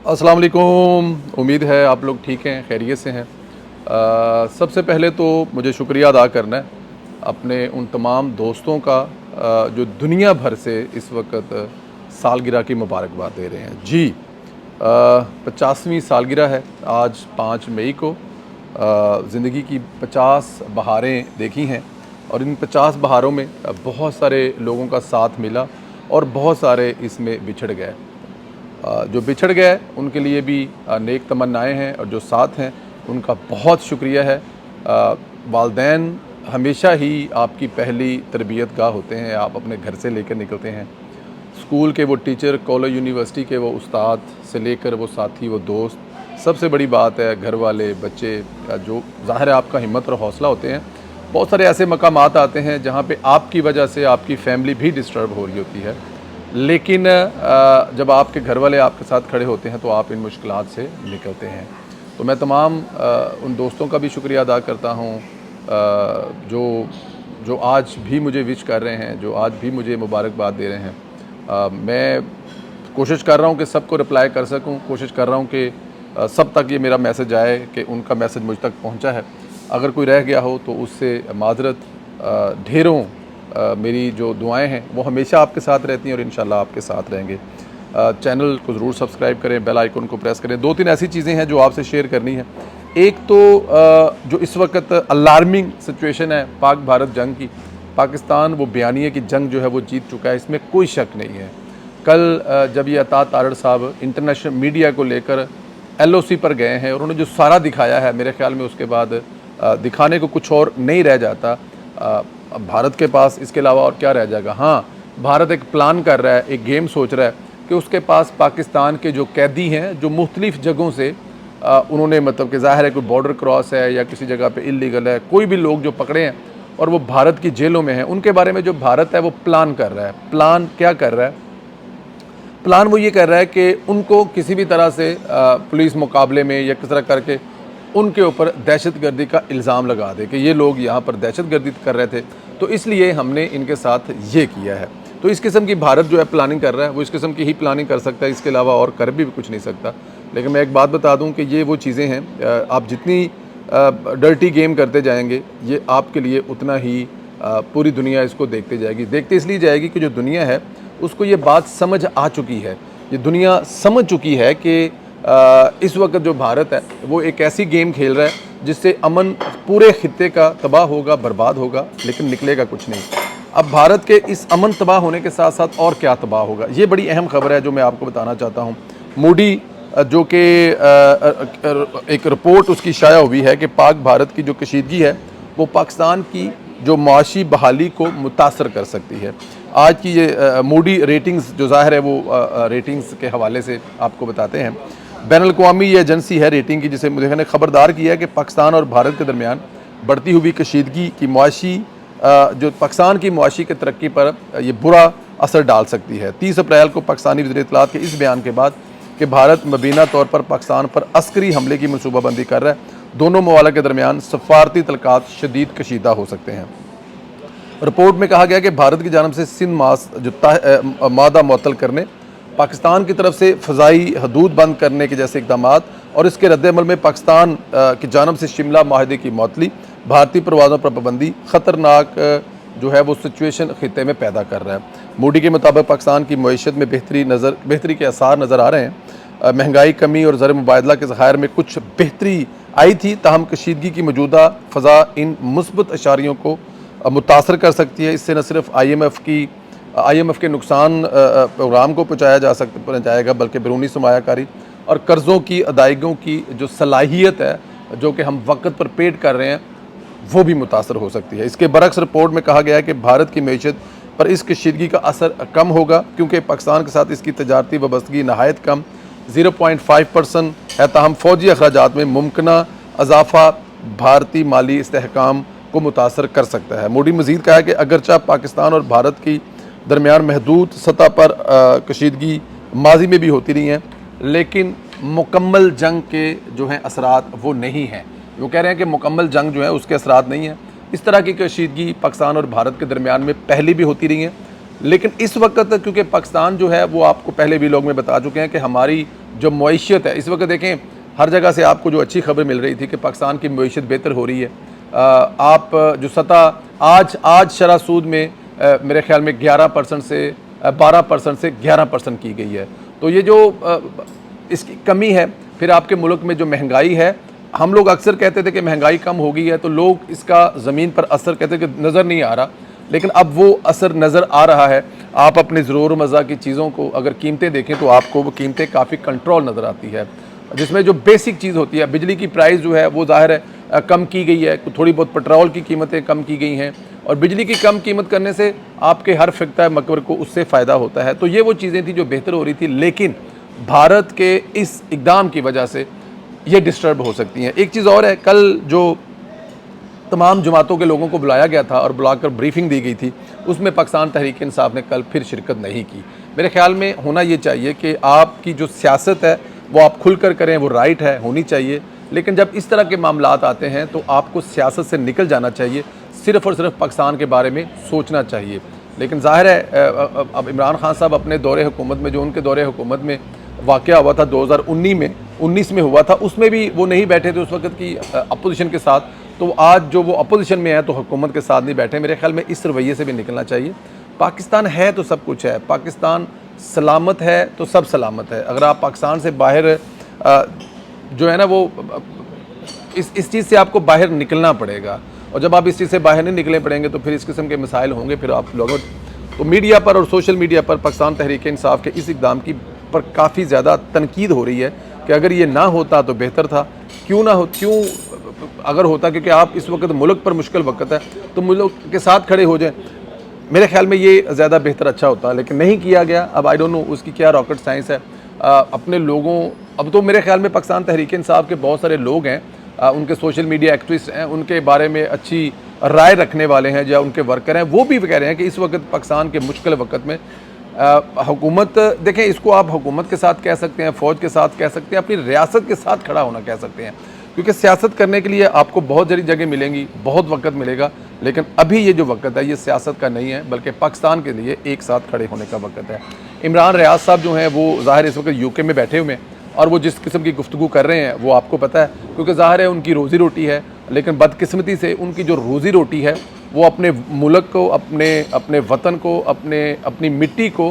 अस्सलाम वालेकुम। उम्मीद है आप लोग ठीक हैं, खैरियत से हैं। सबसे पहले तो मुझे शुक्रिया अदा करना है अपने उन तमाम दोस्तों का जो दुनिया भर से इस वक्त सालगिरह की मुबारकबाद दे रहे हैं। जी, 50वीं सालगिरह है आज 5 मई को। ज़िंदगी की 50 बहारें देखी हैं और इन 50 बहारों में बहुत सारे लोगों का साथ मिला और बहुत सारे इसमें बिछड़ गए। जो बिछड़ गए उनके लिए भी नेक तमन्नाएँ हैं और जो साथ हैं उनका बहुत शुक्रिया है। वालदैन हमेशा ही आपकी पहली तरबियत गाह होते हैं, आप अपने घर से लेकर निकलते हैं। स्कूल के वो टीचर, कॉलेज यूनिवर्सिटी के वो उस्ताद से लेकर वो साथी, वो दोस्त, सबसे बड़ी बात है घर वाले, बच्चे, जो ज़ाहिर है आपका हिम्मत और हौसला होते हैं। बहुत सारे ऐसे मकामात आते हैं जहाँ पे आपकी वजह से आपकी फ़ैमिली भी डिस्टर्ब हो रही होती है, लेकिन जब आपके घर वाले आपके साथ खड़े होते हैं तो आप इन मुश्किलात से निकलते हैं। तो मैं तमाम उन दोस्तों का भी शुक्रिया अदा करता हूँ जो जो आज भी मुझे विश कर रहे हैं, जो आज भी मुझे मुबारकबाद दे रहे हैं। मैं कोशिश कर रहा हूँ कि सबको रिप्लाई कर सकूँ, कोशिश कर रहा हूँ कि सब तक ये मेरा मैसेज आए कि उनका मैसेज मुझ तक पहुँचा है। अगर कोई रह गया हो तो उससे माज़रत। ढेरों मेरी जो दुआएं हैं वो हमेशा आपके साथ रहती हैं और इंशाल्लाह आपके साथ रहेंगे। चैनल को ज़रूर सब्सक्राइब करें, बेल आइकन को प्रेस करें। 2-3 ऐसी चीज़ें हैं जो आपसे शेयर करनी है। एक तो जो इस वक्त अलार्मिंग सिचुएशन है पाक भारत जंग की, पाकिस्तान वो बयानिए की जंग जो है वो जीत चुका है, इसमें कोई शक नहीं है। कल जब ये अता तारड़ साहब इंटरनेशनल मीडिया को लेकर LOC पर गए हैं और उन्होंने जो सारा दिखाया है, मेरे ख्याल में उसके बाद दिखाने को कुछ और नहीं रह जाता। अब भारत के पास इसके अलावा और क्या रह जाएगा। हाँ, भारत एक प्लान कर रहा है, एक गेम सोच रहा है कि उसके पास पाकिस्तान के जो कैदी हैं, जो मुख्तलिफ़ जगहों से उन्होंने मतलब कि ज़ाहिर है कोई बॉर्डर क्रॉस है या किसी जगह पे इल्लीगल है, कोई भी लोग जो पकड़े हैं और वो भारत की जेलों में हैं, उनके बारे में जो भारत है वो प्लान कर रहा है। प्लान क्या कर रहा है? प्लान वो ये कर रहा है कि उनको किसी भी तरह से पुलिस मुकाबले में या किस तरह करके उनके ऊपर दहशतगर्दी का इल्ज़ाम लगा दे कि ये लोग यहाँ पर दहशतगर्दी कर रहे थे, तो इसलिए हमने इनके साथ ये किया है। तो इस किस्म की भारत जो है प्लानिंग कर रहा है, वो इस किस्म की ही प्लानिंग कर सकता है, इसके अलावा और कर भी कुछ नहीं सकता। लेकिन मैं एक बात बता दूं कि ये वो चीज़ें हैं, आप जितनी डर्टी गेम करते जाएंगे ये आपके लिए उतना ही पूरी दुनिया इसको देखते जाएगी। देखते इसलिए जाएगी कि जो दुनिया है उसको ये बात समझ आ चुकी है, ये दुनिया समझ चुकी है कि इस वक्त जो भारत है वो एक ऐसी गेम खेल रहा है जिससे अमन पूरे खित्ते का तबाह होगा, बर्बाद होगा, लेकिन निकलेगा कुछ नहीं। अब भारत के इस अमन तबाह होने के साथ साथ और क्या तबाह होगा, ये बड़ी अहम खबर है जो मैं आपको बताना चाहता हूँ। मूडी जो कि एक रिपोर्ट उसकी शाया हुई है कि पाक भारत की जो कशीदगी है वो पाकिस्तान की जो माशी बहाली को मुतासर कर सकती है। आज की ये मूडी रेटिंग्स जो ज़ाहिर है वो रेटिंग्स के हवाले से आपको बताते हैं। बैनुल-अक़वामी ये एजेंसी है रेटिंग की, जिसे मुझे ने खबरदार किया है कि पाकिस्तान और भारत के दरमियान बढ़ती हुई कशीदगी की मुआशी जो पाकिस्तान की मुआशी की तरक्की पर ये बुरा असर डाल सकती है। 30 अप्रैल को पाकिस्तानी वज़ीर इत्तलात के इस बयान के बाद कि भारत मुबीना तौर पर पाकिस्तान पर अस्करी हमले की मनसूबाबंदी कर रहा है, दोनों ममालिक के दरमियान सफारती तल्क़ात शदीद कशीदा हो सकते हैं। रिपोर्ट में कहा गया कि भारत की जानब से सिंध मादा मुअत्तल करने, पाकिस्तान की तरफ से फ़ज़ाई हदूद बंद करने के जैसे इक़दाम और इसके रद्द-ए-अमल में पाकिस्तान की जानब से शिमला माहदे की मुअत्तली, भारतीय परवाज़ों पर पाबंदी ख़तरनाक जो है वो सिचुएशन ख़ित्ते में पैदा कर रहा है। मूडी के मुताबिक पाकिस्तान की मईशत में बेहतरी के आसार नज़र आ रहे हैं। महंगाई कमी और ज़र मुबादला के ज़खायर में कुछ बेहतरी आई थी, ताहम कशीदगी की मौजूदा फ़ज़ा इन मुस्बत अशारियों को मुतासर कर सकती है। इससे न सिर्फ IMF के नुकसान प्रोग्राम को पहुँचाएगा बल्कि बैरूनी सरमायाकारी और कर्ज़ों की अदायगियों की जो सलाहियत है जो कि हम वक्त पर पेड कर रहे हैं वो भी मुतासर हो सकती है। इसके बरक्स रिपोर्ट में कहा गया है कि भारत की मईशत पर इस कशीदगी का असर कम होगा क्योंकि पाकिस्तान के साथ इसकी तजारती वाबस्तगी नहायत कम 0.5% है, ताहम फ़ौजी अखराजात में मुमकिना इजाफ़ा भारतीय माली इस्तेहकाम को मुतासर कर सकता है। मूडी मज़ीद कहा है कि अगरचा पाकिस्तान और भारत की दरमियान महदूद सतह पर कशीदगी माजी में भी होती रही हैं, लेकिन मुकम्मल जंग के जो हैं असरात वो नहीं हैं। वो कह रहे हैं कि मुकम्मल जंग जो है उसके असरात नहीं हैं। इस तरह की कशीदगी पाकिस्तान और भारत के दरमियान में पहले भी होती रही हैं, लेकिन इस वक्त क्योंकि पाकिस्तान जो है वो आपको पहले भी लोग में बता चुके हैं कि हमारी जो मईशत है इस वक्त देखें, हर जगह से आपको जो अच्छी खबर मिल रही थी कि पाकिस्तान की मईशत बेहतर हो रही है। आप जो सतह आज शरह सूद में मेरे ख्याल में 11% से 12% से 11% की गई है। तो ये जो इसकी कमी है। फिर आपके मुल्क में जो महंगाई है, हम लोग अक्सर कहते थे कि महंगाई कम हो गई है, तो लोग इसका ज़मीन पर असर कहते थे कि नज़र नहीं आ रहा, लेकिन अब वो असर नज़र आ रहा है। आप अपने ज़रूर मज़ा की चीज़ों को अगर कीमतें देखें तो आपको वो कीमतें काफ़ी कंट्रोल नज़र आती है, जिसमें जो बेसिक चीज़ होती है, बिजली की प्राइस जो है वो ज़ाहिर है कम की गई है, थोड़ी बहुत पेट्रोल की कीमतें कम की गई हैं, और बिजली की कम कीमत करने से आपके हर फ़िक्ता मकबर को उससे फ़ायदा होता है। तो ये वो चीज़ें थी जो बेहतर हो रही थी, लेकिन भारत के इस इक़दाम की वजह से ये डिस्टर्ब हो सकती हैं। एक चीज़ और है, कल जो तमाम जमातों के लोगों को बुलाया गया था और बुलाकर ब्रीफिंग दी गई थी, उसमें पाकिस्तान तहरीक इंसाफ ने कल फिर शिरकत नहीं की। मेरे ख्याल में होना ये चाहिए कि आपकी जो सियासत है वो आप खुलकर करें, वो राइट है, होनी चाहिए, लेकिन जब इस तरह के मामलात आते हैं तो आपको सियासत से निकल जाना चाहिए, सिर्फ़ और सिर्फ पाकिस्तान के बारे में सोचना चाहिए। लेकिन ज़ाहिर है अब इमरान खान साहब अपने दौरे हुकूमत में, जो उनके दौरे हुकूमत में वाक़या हुआ था 2019 में हुआ था, उसमें भी वो नहीं बैठे थे उस वक्त की अपोजिशन के साथ। तो आज जो वो अपोजिशन में है तो हुकूमत के साथ नहीं बैठे। मेरे ख्याल में इस रवैये से भी निकलना चाहिए। पाकिस्तान है तो सब कुछ है, पाकिस्तान सलामत है तो सब सलामत है। अगर आप पाकिस्तान से बाहर जो है ना वो इस चीज़ से आपको बाहर निकलना पड़ेगा, और जब आप इस चीज़ से बाहर नहीं निकले पड़ेंगे तो फिर इस किस्म के मसाइल होंगे। फिर आप लोगों तो मीडिया पर और सोशल मीडिया पर पाकिस्तान तहरीक इंसाफ के इस इक़दाम की पर काफ़ी ज़्यादा तनकीद हो रही है कि अगर ये ना होता तो बेहतर था। क्यों ना हो, क्यों अगर होता, क्योंकि आप इस वक्त मुल्क पर मुश्किल वक्त है तो मुल्क के साथ खड़े हो जाएं। मेरे ख्याल में ये ज़्यादा बेहतर अच्छा होता, लेकिन नहीं किया गया। अब आई डोंट नो उसकी क्या रॉकेट साइंस है। अपने लोगों, अब तो मेरे ख्याल में पाकिस्तान तहरीक इंसाफ के बहुत सारे लोग हैं, उनके सोशल मीडिया एक्टिविस्ट हैं, उनके बारे में अच्छी राय रखने वाले हैं, या उनके वर्कर हैं, वो भी कह रहे हैं कि इस वक्त पाकिस्तान के मुश्किल वक्त में हुकूमत, देखें इसको आप हुकूमत के साथ कह सकते हैं, फ़ौज के साथ कह सकते हैं, अपनी रियासत के साथ खड़ा होना कह सकते हैं, क्योंकि सियासत करने के लिए आपको बहुत सारी जगह मिलेंगी, बहुत वक्त मिलेगा, लेकिन अभी ये जो वक्त है ये सियासत का नहीं है, बल्कि पाकिस्तान के लिए एक साथ खड़े होने का वक्त है। इमरान रियाज साहब जो हैं वो ज़ाहिर इस वक्त यूके में बैठे हुए हैं, और वो जिस किस्म की गुफ्तगू कर रहे हैं वो आपको पता है, क्योंकि ज़ाहिर है उनकी रोज़ी रोटी है, लेकिन बदकिस्मती से उनकी जो रोज़ी रोटी है वो अपने मुल्क को, अपने वतन को, अपनी मिट्टी को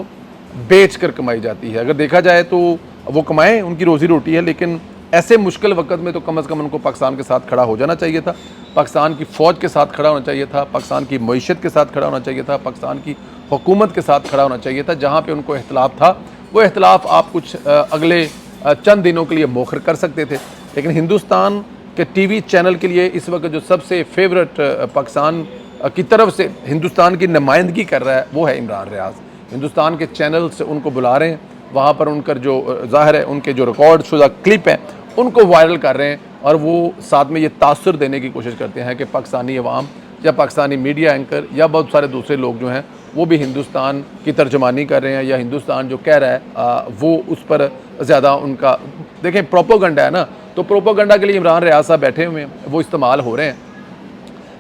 बेच कर कमाई जाती है। अगर देखा जाए तो वो कमाएं, उनकी रोज़ी रोटी है, लेकिन ऐसे मुश्किल वक्त में तो कम अज़ कम उनको पाकिस्तान के साथ खड़ा हो जाना चाहिए था, पाकिस्तान की फ़ौज के साथ खड़ा होना चाहिए था, पाकिस्तान की मईशत के साथ खड़ा होना चाहिए था, पाकिस्तान की हुकूमत के साथ खड़ा होना चाहिए था। जहाँ पे उनको इख्तलाफ था वो इख्तलाफ आप कुछ अगले चंद दिनों के लिए मौखर कर सकते थे, लेकिन हिंदुस्तान के टीवी चैनल के लिए इस वक्त जो सबसे फेवरेट पाकिस्तान की तरफ से हिंदुस्तान की नुमाइंदगी कर रहा है वो है इमरान रियाज। हिंदुस्तान के चैनल से उनको बुला रहे हैं, वहाँ पर उनका जो ज़ाहिर है उनके जो रिकॉर्ड शुदा क्लिप हैं उनको वायरल कर रहे हैं, और वो साथ में ये तासुर देने की कोशिश करते हैं कि पाकिस्तानी अवाम या पाकिस्तानी मीडिया एंकर या बहुत सारे दूसरे लोग जो हैं वो भी हिंदुस्तान की तर्जमानी कर रहे हैं, या हिंदुस्तान जो कह रहा है वो उस पर ज़्यादा उनका, देखें प्रोपोगंडा है ना, तो प्रोपोगंडा के लिए इमरान रियाज साहब बैठे हुए हैं, वो इस्तेमाल हो रहे हैं।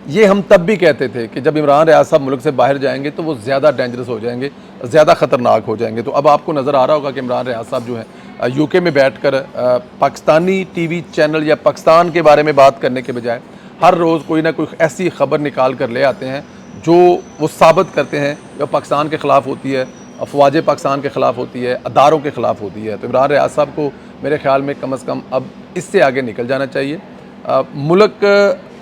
ये हम तब भी कहते थे कि जब इमरान रियाज साहब मुल्क से बाहर जाएंगे तो वो ज़्यादा डेंजरस हो जाएंगे, ज़्यादा ख़तरनाक हो जाएंगे। तो अब आपको नज़र आ रहा होगा कि इमरान रियाज साहब जो है यूके में बैठकर पाकिस्तानी टीवी चैनल या पाकिस्तान के बारे में बात करने के बजाय हर रोज़ कोई ना कोई ऐसी खबर निकाल कर ले आते हैं जो वो साबित करते हैं जो पाकिस्तान के ख़िलाफ़ होती है, अफवाज पाकिस्तान के ख़िलाफ़ होती है, अदारों के ख़िलाफ़ होती है। तो इमरान रियाज साहब को मेरे ख्याल में कम अज़ कम अब इससे आगे निकल जाना चाहिए। मुल्क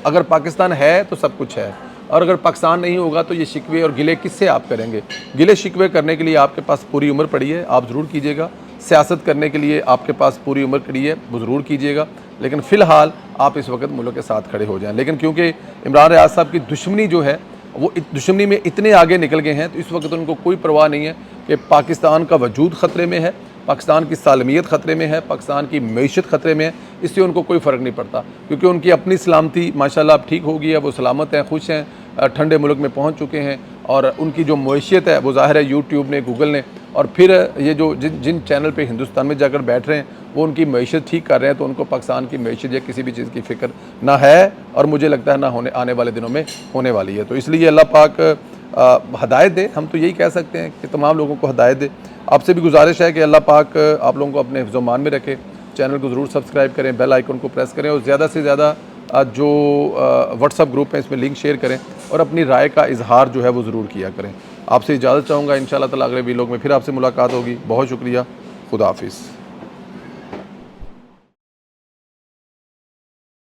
अगर पाकिस्तान है तो सब कुछ है, और अगर पाकिस्तान नहीं होगा तो ये शिकवे और गिले किससे आप करेंगे? गिले शिकवे करने के लिए आपके पास पूरी उम्र पड़ी है, आप ज़रूर कीजिएगा। सियासत करने के लिए आपके पास पूरी उम्र पड़ी है, वो ज़रूर कीजिएगा, लेकिन फ़िलहाल आप इस वक्त मुल्क के साथ खड़े हो जाएं। लेकिन क्योंकि इमरान रियाज साहब की दुश्मनी जो है वो दुश्मनी में इतने आगे निकल गए हैं, तो इस वक्त उनको कोई परवाह नहीं है कि पाकिस्तान का वजूद ख़तरे में है, पाकिस्तान की सालमियत ख़तरे में है, पाकिस्तान की मईशत ख़तरे में है। इससे उनको कोई फ़र्क नहीं पड़ता, क्योंकि उनकी अपनी सलामती माशाल्लाह अब ठीक हो गई है, वो सलामत हैं, खुश हैं, ठंडे मुल्क में पहुँच चुके हैं, और उनकी जो मईशत है वो ज़ाहिर है यूट्यूब ने, गूगल ने, और फिर ये जो जिन चैनल पे हिंदुस्तान में जाकर बैठ रहे हैं वो उनकी मईशत ठीक कर रहे हैं, तो उनको पाकिस्तान की मईशत या किसी भी चीज़ की फ़िक्र ना है, और मुझे लगता है ना आने वाले दिनों में होने वाली है। तो इसलिए अल्लाह पाक हदायत दे, हम तो यही कह सकते हैं कि तमाम लोगों को हदायत दे। आपसे भी गुजारिश है कि अल्लाह पाक आप लोगों को अपने हिफ्ज़-ओ-मान में रखे। चैनल को ज़रूर सब्सक्राइब करें, बेल आइकन को प्रेस करें और ज़्यादा से ज़्यादा जो व्हाट्सअप ग्रुप है इसमें लिंक शेयर करें और अपनी राय का इजहार जो है वो ज़रूर किया करें। आपसे इजाज़त चाहूँगा, इंशाअल्लाह ताला अगले वीलॉग में फिर आपसे मुलाकात होगी। बहुत शुक्रिया, खुदा हाफिज़।